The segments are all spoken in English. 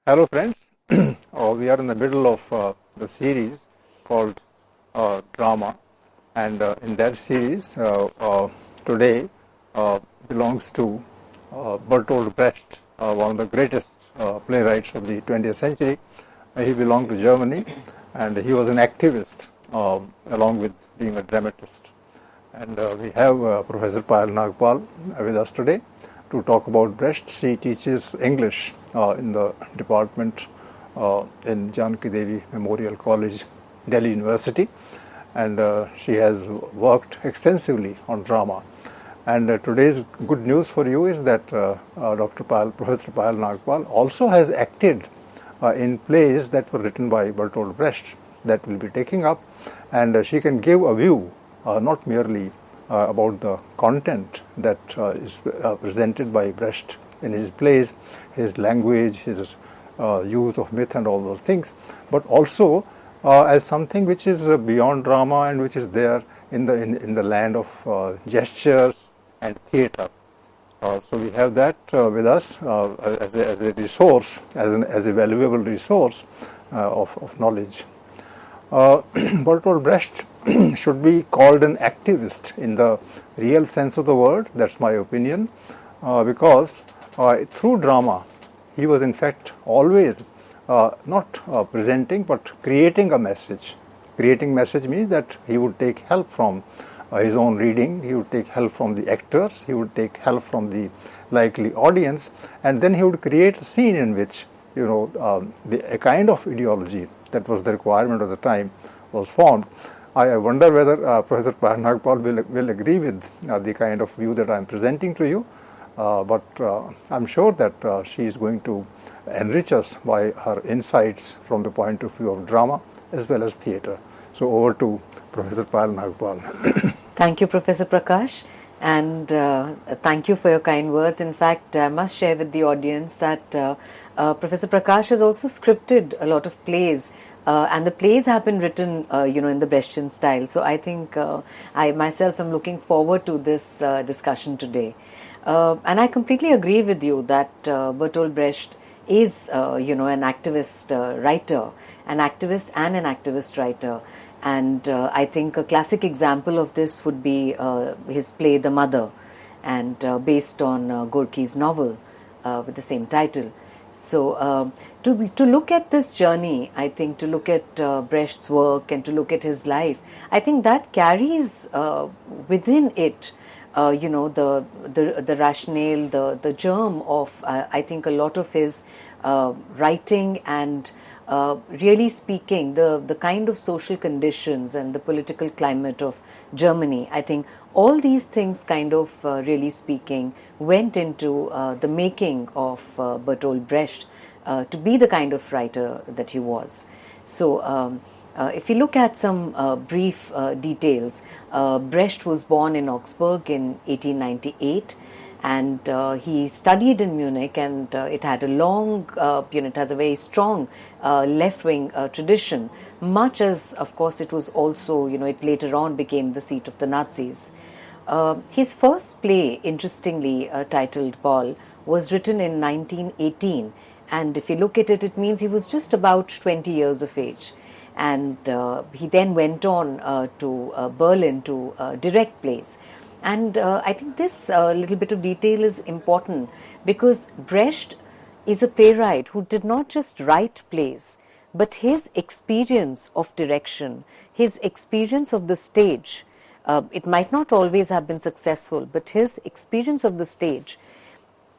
Hello friends, we are in the middle of the series called Drama, and in that series today belongs to Bertolt Brecht, one of the greatest playwrights of the 20th century. He belonged to Germany and he was an activist along with being a dramatist. And we have Professor Payal Nagpal with us today to talk about Brecht. She teaches English in the department in Janaki Devi Memorial College, Delhi University, and she has worked extensively on drama. And today's good news for you is that Professor Payal Nagpal also has acted in plays that were written by Bertolt Brecht that will be taking up, and she can give a view not merely about the content that is presented by Brecht in his plays, his language, his use of myth and all those things, but also as something which is beyond drama and which is there in the land of gestures and theatre. So we have that with us as a resource, as a valuable resource of knowledge. Bertolt Brecht should be called an activist in the real sense of the word. That's my opinion, because through drama he was in fact always not presenting but creating a message. Creating message means that he would take help from his own reading, he would take help from the actors, he would take help from the likely audience, and then he would create a scene in which a kind of ideology that was the requirement of the time was formed. I wonder whether Professor Payal Nagpal will agree with the kind of view that I am presenting to you, but I'm sure that she is going to enrich us by her insights from the point of view of drama as well as theatre. So over to Professor Payal Nagpal. Thank you, Professor Prakash, and thank you for your kind words. In fact, I must share with the audience that Professor Prakash has also scripted a lot of plays, and the plays have been written, in the Brechtian style. So I think I myself am looking forward to this discussion today. And I completely agree with you that Bertolt Brecht is, an activist writer, an activist and an activist writer. And I think a classic example of this would be his play The Mother, and based on Gorky's novel with the same title. So to look at this journey, I think to look at Brecht's work and to look at his life, I think that carries within it the rationale, the germ of I think a lot of his writing and really speaking the kind of social conditions and the political climate of Germany. I think all these things kind of really speaking went into the making of Bertolt Brecht to be the kind of writer that he was. So if you look at some brief details, Brecht was born in Augsburg in 1898. And he studied in Munich, and it had a long, it has a very strong left-wing tradition, much as, of course, it was also, it later on became the seat of the Nazis. His first play, interestingly titled Paul, was written in 1918. And if you look at it, it means he was just about 20 years of age. And he then went on to Berlin to direct plays. And I think this little bit of detail is important because Brecht is a playwright who did not just write plays, but his experience of direction, his experience of the stage, it might not always have been successful, but his experience of the stage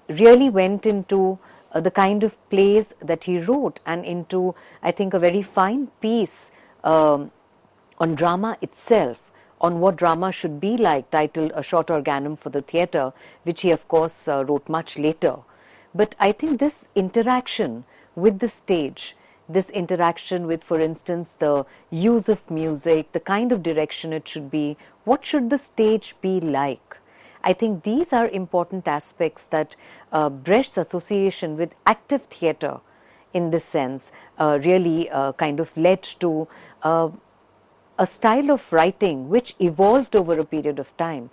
really went into the kind of plays that he wrote and into, I think, a very fine piece on drama itself, on what drama should be like, titled A Short Organum for the Theatre, which he, of course, wrote much later. But I think this interaction with the stage, this interaction with, for instance, the use of music, the kind of direction it should be, what should the stage be like? I think these are important aspects that Brecht's association with active theatre, in this sense, really kind of led to a style of writing which evolved over a period of time.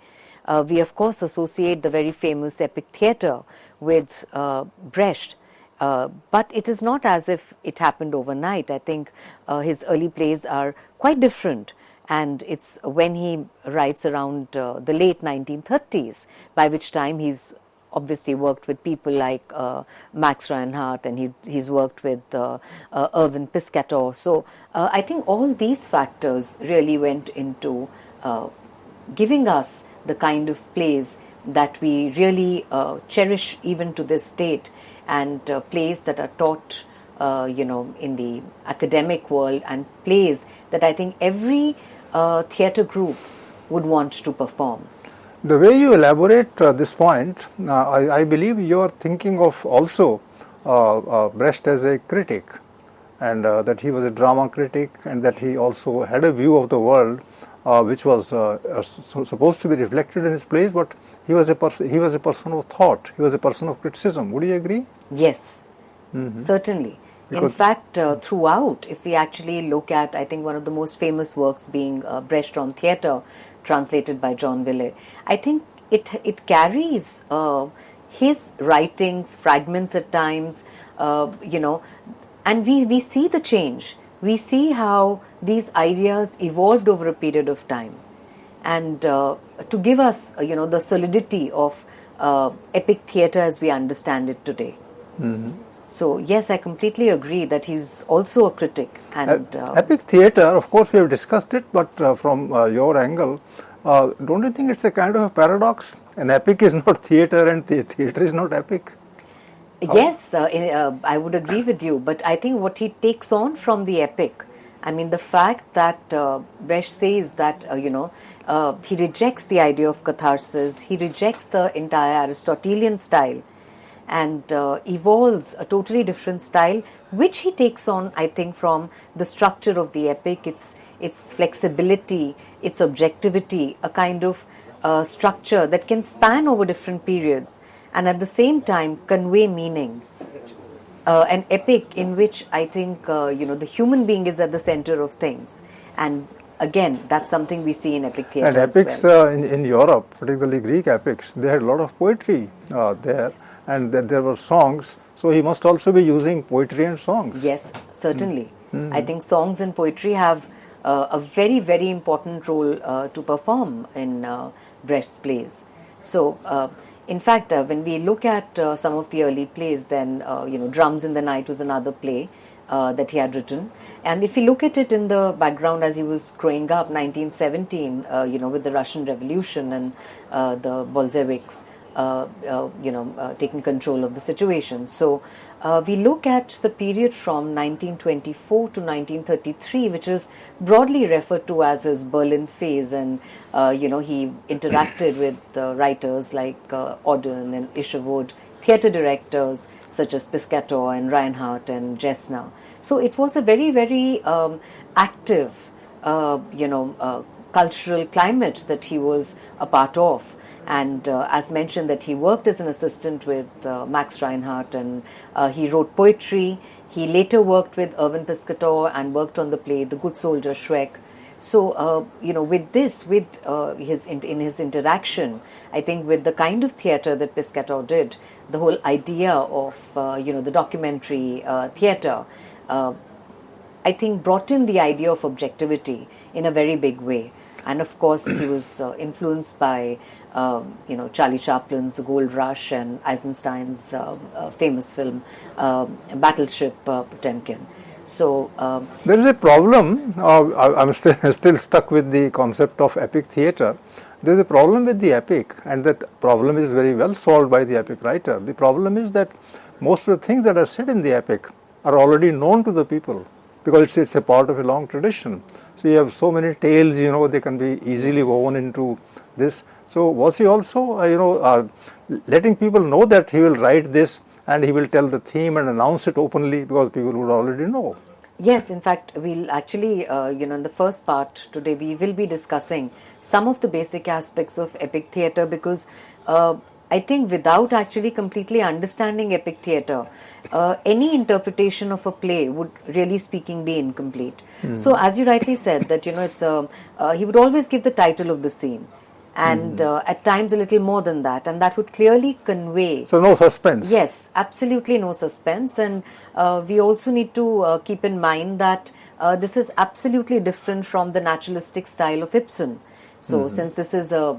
We, of course, associate the very famous epic theatre with Brecht, But it is not as if it happened overnight. I think his early plays are quite different. And it's when he writes around the late 1930s, by which time he's obviously worked with people like Max Reinhardt, and he's worked with Irving Piscator. So I think all these factors really went into giving us the kind of plays that we really cherish even to this date, and plays that are taught in the academic world, and plays that I think every theatre group would want to perform. The way you elaborate this point, I believe you are thinking of also Brecht as a critic, and that he was a drama critic, and that he also had a view of the world which was supposed to be reflected in his plays, but he was a person of thought, he was a person of criticism. Would you agree? Yes, certainly. In fact, throughout, if we actually look at, I think one of the most famous works being Brecht on Theatre, translated by John Willey, I think it carries his writings, fragments at times, and we see the change. We see how these ideas evolved over a period of time, and to give us, the solidity of epic theatre as we understand it today. So yes, I completely agree that he's also a critic. And epic theatre, of course, we have discussed it, but from your angle, don't you think it's a kind of a paradox? An epic is not theatre, and theatre is not epic. Yes, I would agree with you, but I think what he takes on from the epic, I mean, the fact that Brecht says that, he rejects the idea of catharsis, he rejects the entire Aristotelian style, and evolves a totally different style, which he takes on, I think, from the structure of the epic, its flexibility, its objectivity, a kind of structure that can span over different periods, and at the same time convey meaning. An epic in which I think the human being is at the center of things, and again, that's something we see in epic theatre. And epics in Europe, particularly Greek epics, they had a lot of poetry there, and there were songs. So he must also be using poetry and songs. Yes, certainly. I think songs and poetry have a very, very important role to perform in Brecht's plays. So, in fact, when we look at some of the early plays, then Drums in the Night was another play that he had written. And if you look at it in the background as he was growing up, 1917, with the Russian Revolution and the Bolsheviks, taking control of the situation. So we look at the period from 1924 to 1933, which is broadly referred to as his Berlin phase. And, he interacted with writers like Auden and Isherwood, theatre directors such as Piscator and Reinhardt and Gessner. So it was a very, very active, cultural climate that he was a part of. And as mentioned, that he worked as an assistant with Max Reinhardt, and he wrote poetry. He later worked with Irving Piscator and worked on the play The Good Soldier Schreck. So, with this, in his interaction, I think with the kind of theatre that Piscator did, the whole idea of, the documentary theatre, I think brought in the idea of objectivity in a very big way. And of course, he was influenced by, Charlie Chaplin's The Gold Rush and Eisenstein's famous film, Battleship Potemkin. So there is a problem. I'm still stuck with the concept of epic theatre. There is a problem with the epic, and that problem is very well solved by the epic writer. The problem is that most of the things that are said in the epic are already known to the people, because it's a part of a long tradition. So you have so many tales, they can be easily woven into this. So was he also, letting people know that he will write this and he will tell the theme and announce it openly, because people would already know? Yes, in fact, we'll actually, in the first part today, we will be discussing some of the basic aspects of epic theatre, because I think without actually completely understanding epic theatre, any interpretation of a play would, really speaking, be incomplete. So, as you rightly said, that it's he would always give the title of the scene. and at times a little more than that, and that would clearly convey. So no suspense. Yes, absolutely no suspense, and we also need to keep in mind that this is absolutely different from the naturalistic style of Ibsen. So, since this is a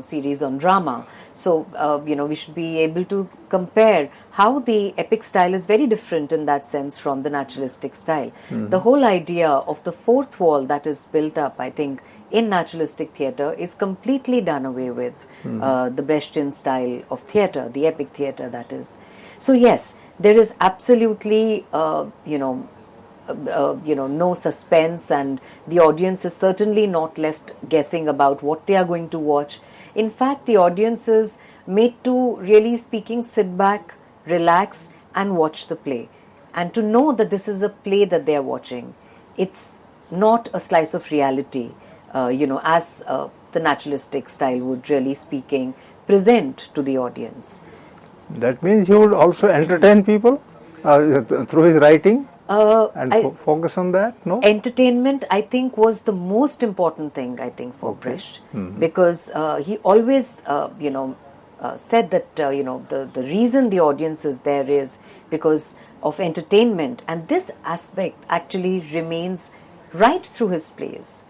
series on drama, so we should be able to compare how the epic style is very different in that sense from the naturalistic style. The whole idea of the fourth wall that is built up, I think, in naturalistic theatre is completely done away with. The Brechtian style of theatre, the epic theatre, that is. So yes, there is absolutely no suspense, and the audience is certainly not left guessing about what they are going to watch. In fact, the audience is made to, really speaking, sit back, relax and watch the play, and to know that this is a play that they are watching. It's not a slice of reality, as the naturalistic style would, really speaking, present to the audience. That means he would also entertain people through his writing? Focus on that, no? Entertainment, I think, was the most important thing, I think, for Brecht, because he always, said that, the reason the audience is there is because of entertainment, and this aspect actually remains right through his plays.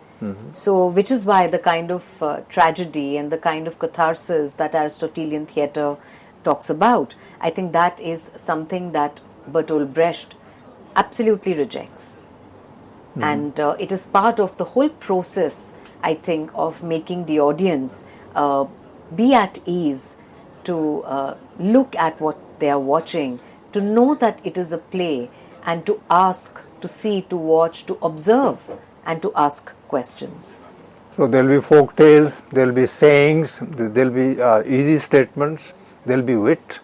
So, which is why the kind of tragedy and the kind of catharsis that Aristotelian theatre talks about, I think that is something that Bertolt Brecht absolutely rejects. And it is part of the whole process, I think, of making the audience be at ease to look at what they are watching, to know that it is a play, and to ask, to see, to watch, to observe, and to ask questions. So there will be folk tales, there will be sayings, there will be easy statements, there will be wit,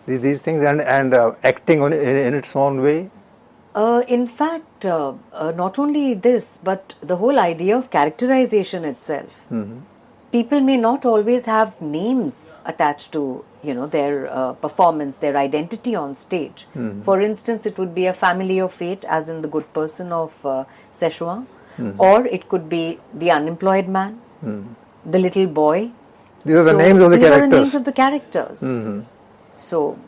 these things, and acting in its own way. In fact, not only this, but the whole idea of characterization itself. People may not always have names attached to, their performance, their identity on stage. For instance, it would be a family of 8, as in The Good Person of Szechwan, or it could be the unemployed man, the little boy. These are the names of the characters. These are the names of the characters. So,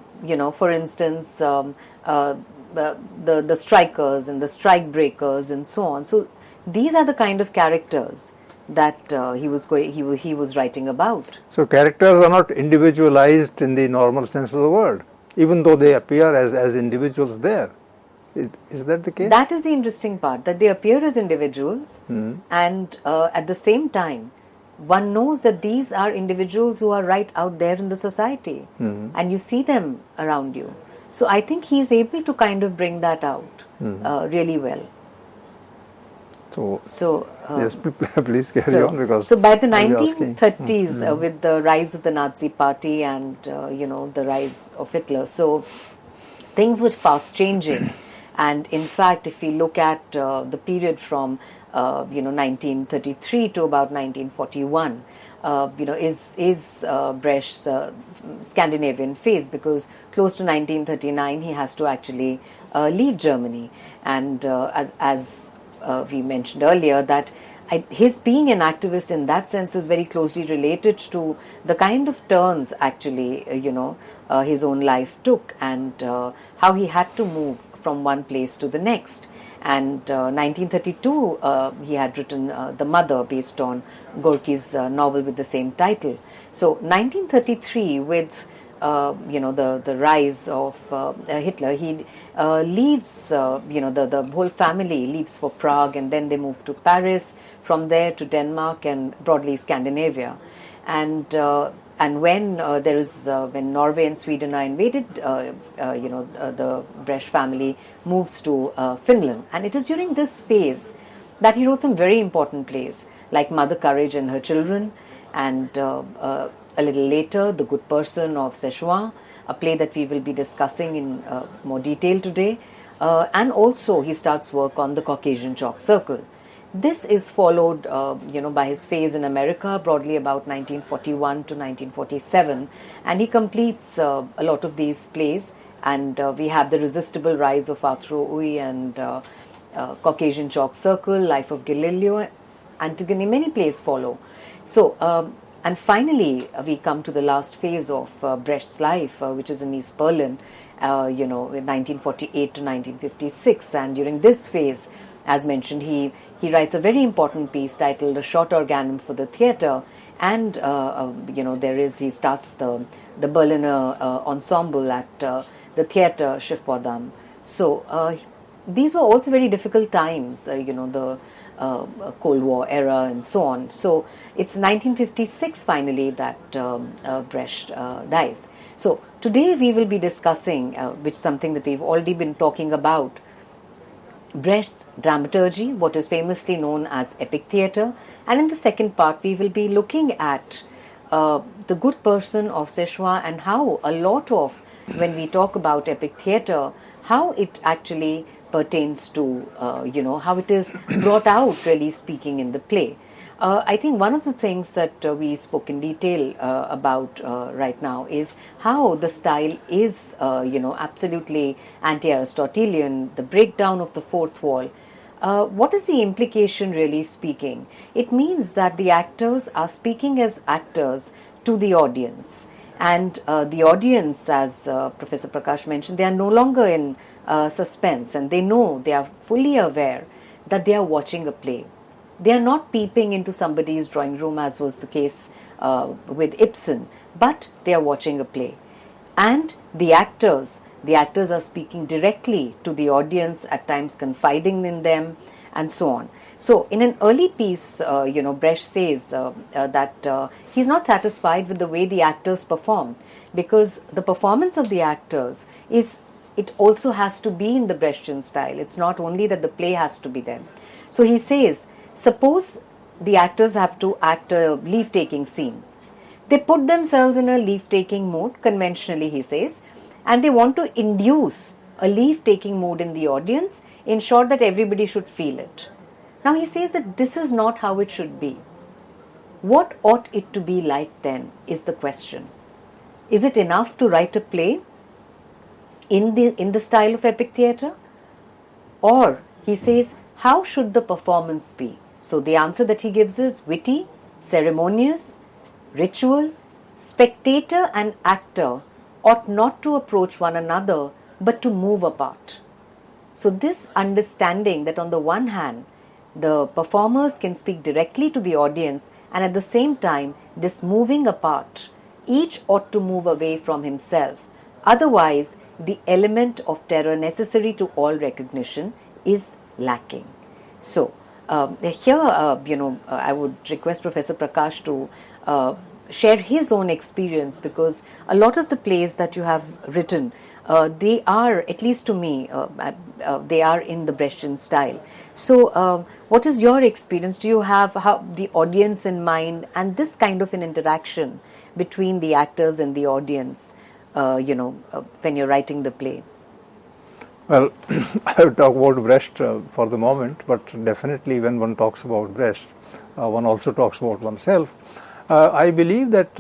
for instance, the strikers and the strike breakers and so on. So these are the kind of characters that he was writing about. So characters are not individualized in the normal sense of the word, even though they appear as individuals there. Is that the case? That is the interesting part, that they appear as individuals, and at the same time, one knows that these are individuals who are right out there in the society, and you see them around you. So I think he's able to kind of bring that out really well. So yes, please carry on, because so by the 1930s, with the rise of the Nazi Party and the rise of Hitler, so things were fast changing. And in fact, if we look at the period from 1933 to about 1941, is Brecht's Scandinavian phase, because close to 1939 he has to actually leave Germany, and as we mentioned earlier, that his being an activist in that sense is very closely related to the kind of turns actually his own life took, and how he had to move from one place to the next. And 1932, he had written The Mother, based on Gorky's novel with the same title. So 1933, with the rise of Hitler, he leaves, the whole family leaves for Prague, and then they move to Paris, from there to Denmark and broadly Scandinavia. And when when Norway and Sweden are invaded, the Brecht family moves to Finland. And it is during this phase that he wrote some very important plays, like Mother Courage and Her Children, and a little later, The Good Person of Szechwan, a play that we will be discussing in more detail today. And also he starts work on The Caucasian Chalk Circle. This is followed, by his phase in America, broadly about 1941 to 1947, and he completes a lot of these plays. And we have The Resistible Rise of Arthur Uy and Caucasian Chalk Circle, Life of Galileo, Antigone. Many plays follow. So, and finally, we come to the last phase of Brecht's life, which is in East Berlin, in 1948 to 1956. And during this phase, as mentioned, he writes a very important piece titled "A Short Organum for the Theatre," and he starts the Berliner ensemble at the theatre Schiffbordam. So these were also very difficult times, the Cold War era and so on. So it's 1956 finally that Brecht dies. So today we will be discussing, which is something that we've already been talking about, Brecht's dramaturgy, what is famously known as epic theatre, and in the second part we will be looking at the Good Person of Szechwan and how a lot of, when we talk about epic theatre, how it actually pertains to, how it is brought out, really speaking, in the play. I think one of the things that we spoke in detail about right now is how the style is, absolutely anti-Aristotelian, the breakdown of the fourth wall. What is the implication, really speaking? It means that the actors are speaking as actors to the audience. And the audience, as Professor Prakash mentioned, they are no longer in suspense, and they know, they are fully aware that they are watching a play. They are not peeping into somebody's drawing room, as was the case with Ibsen, but they are watching a play. And the actors are speaking directly to the audience, at times confiding in them, and so on. So in an early piece, Brecht says that he's not satisfied with the way the actors perform, because the performance of the actors it also has to be in the Brechtian style. It's not only that the play has to be there. So he says, suppose the actors have to act a leave-taking scene. They put themselves in a leave-taking mode, conventionally, he says, and they want to induce a leave-taking mood in the audience, ensure that everybody should feel it. Now he says that this is not how it should be. What ought it to be like then, is the question. Is it enough to write a play in the style of epic theatre? Or, he says, how should the performance be? So the answer that he gives is witty, ceremonious, ritual. Spectator and actor ought not to approach one another, but to move apart. So this understanding that on the one hand, the performers can speak directly to the audience, and at the same time, this moving apart, each ought to move away from himself. Otherwise, the element of terror necessary to all recognition is lacking. So, here, I would request Professor Prakash to share his own experience, because a lot of the plays that you have written, they are, at least to me, they are in the Brechtian style. So, what is your experience? Do you have the audience in mind, and this kind of an interaction between the actors and the audience, when you're writing the play? Well, I will talk about Brecht for the moment, but definitely when one talks about Brecht, one also talks about oneself. I believe that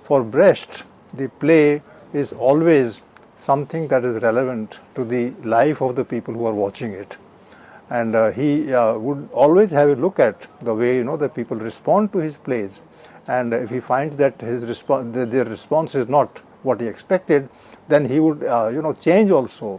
for Brecht, the play is always something that is relevant to the life of the people who are watching it. And he would always have a look at the way, the people respond to his plays. And if he finds that their response is not what he expected, then he would, change also,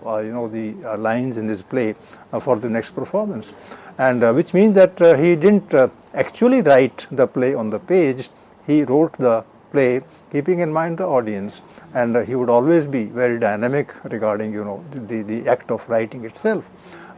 the lines in his play for the next performance. And which means that he didn't actually write the play on the page. He wrote the play keeping in mind the audience, and he would always be very dynamic regarding, the act of writing itself.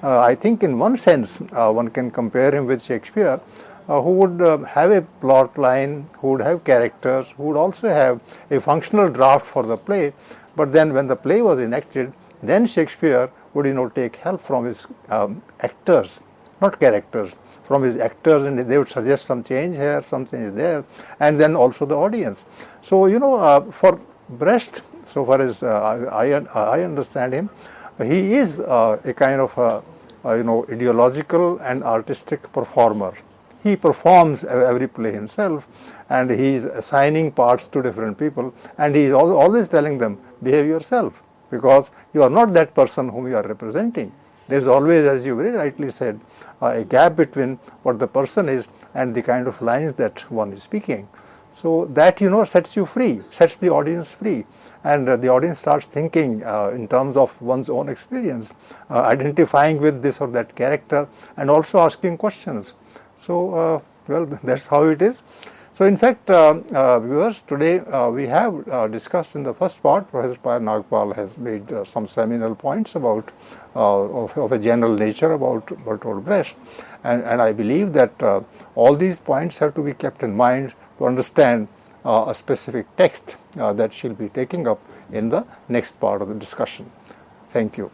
I think in one sense, one can compare him with Shakespeare, who would have a plot line, who would have characters, who would also have a functional draft for the play. But then when the play was enacted, then Shakespeare would, take help from his actors, not characters, from his actors, and they would suggest some change here, some change there, and then also the audience. So, for Brecht, so far as I understand him, he is a kind of ideological and artistic performer. He performs every play himself, and he is assigning parts to different people, and he is always telling them, behave yourself, because you are not that person whom you are representing. there is always, as you very rightly said, a gap between what the person is and the kind of lines that one is speaking. So that, sets you free, sets the audience free, and the audience starts thinking in terms of one's own experience, identifying with this or that character, and also asking questions. So, well, that's how it is. So, in fact, viewers, today we have discussed in the first part, Professor Payal Nagpal has made some seminal points about of a general nature about Bertolt Brecht, and I believe that all these points have to be kept in mind to understand a specific text that she'll be taking up in the next part of the discussion. Thank you.